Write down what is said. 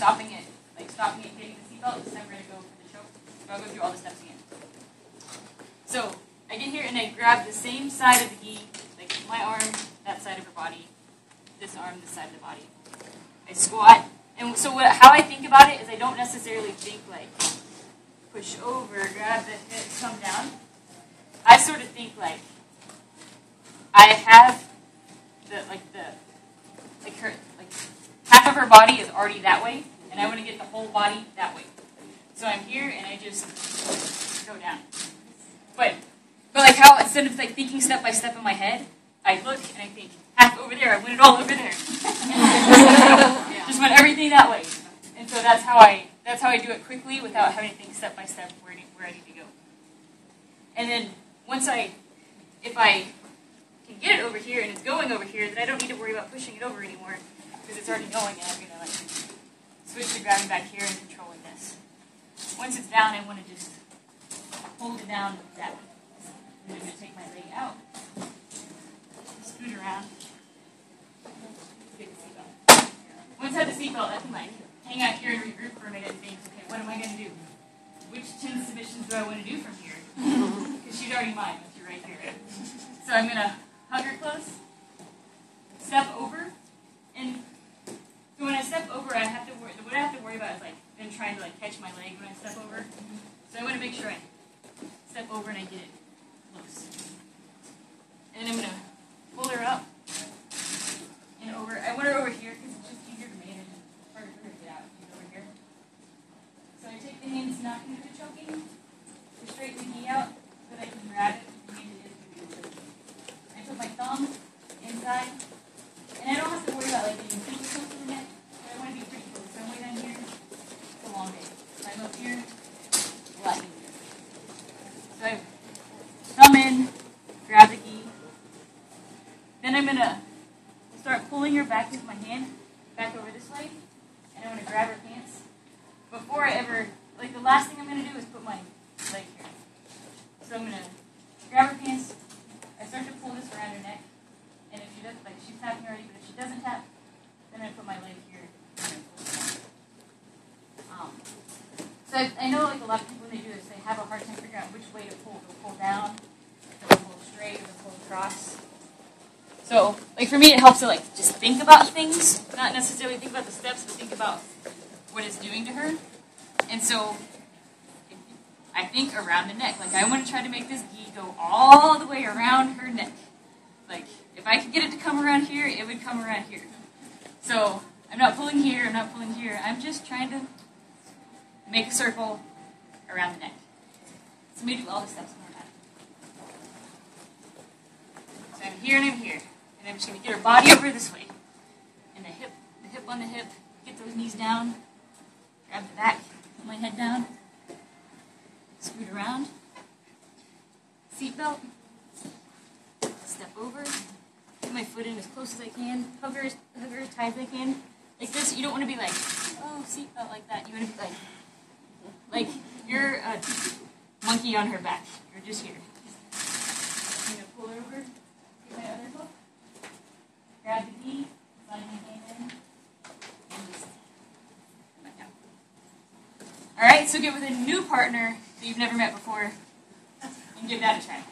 stopping it getting the seatbelt. This time we're going to go for the choke. So I'll go through all the steps again. So I get here and I grab the same side of the gi, like my arm, that side of her body, this arm, this side of the body. I squat. And so how I think about it is I don't necessarily think like push over, grab the hip, come down. I sort of think like I have half of her body is already that way, and I want to get the whole body that way. So I'm here and I just go down. But like how instead of like thinking step by step in my head, I look and I think half over there, I went it all over there. Just went everything that way. And so that's how I do it quickly without having to think step by step where I need to go. And then if I can get it over here and it's going over here, then I don't need to worry about pushing it over anymore because it's already going and I'm going to like switch to grabbing back here and controlling this. Once it's down, I want to just hold it down like that. I'm going to take my leg out, scoot around, get the seatbelt. Once I have the seatbelt, I can like hang out here and regroup for a minute and think, okay, what am I going to do? Which 10 submissions do I want to do from here? Because she's already mine, once you're right here. So I'm going to hug her close, step over, and so when I step over, what I have to worry about is like them trying to like catch my leg when I step over. So I want to make sure I step over and I get it close. And then I'm going to pull her up and over. I want her over here because it's just easier to manage and harder for her to get out. She's over here. So I take the hands not into the choking, straighten the knee out so that I can grab it and hand it into the choking. I put my thumb inside, and I don't have to worry about like getting super close to the neck, but I want to be pretty close. So I'm way down here, it's a long day. If I'm up here, a lot easier. So I thumb in, grab the gi. Then I'm going to start pulling her back with my hand, back over this way, and I'm going to grab her pants. Before I ever, like the last thing I'm going to do is put my leg here. So I'm going to grab her pants, I start to pull this around her neck, and if she does, like she's tapping already, but if she doesn't tap, then I put my leg here. So I know like a lot of people when they do this, they have a hard time figuring out which way to pull. They'll pull down, they'll pull straight, or they'll pull across. So like for me, it helps to like just think about things, not necessarily think about the steps, but think about what it's doing to her. And so I think around the neck. Like I want to try to make this gi go all the way around her neck. Like if I could get it to come around here, it would come around here. So I'm not pulling here, I'm not pulling here. I'm just trying to make a circle around the neck. So let me do all the steps more now. So I'm here and I'm here. And I'm just going to get her body over this way. And the hip on the hip. Get those knees down. Grab the back. Put my head down. Scoot around. Seatbelt. Step over. Get my foot in as close as I can. Hug her as tight as I can. Like this. You don't want to be like, oh, seatbelt like that. You want to be like you're a monkey on her back. You're just here. I'm going to pull her over. Get my other hook. Grab the gi. Slide my hand in. And just come back down. Alright, so get with a new partner that you've never met before and give that a try.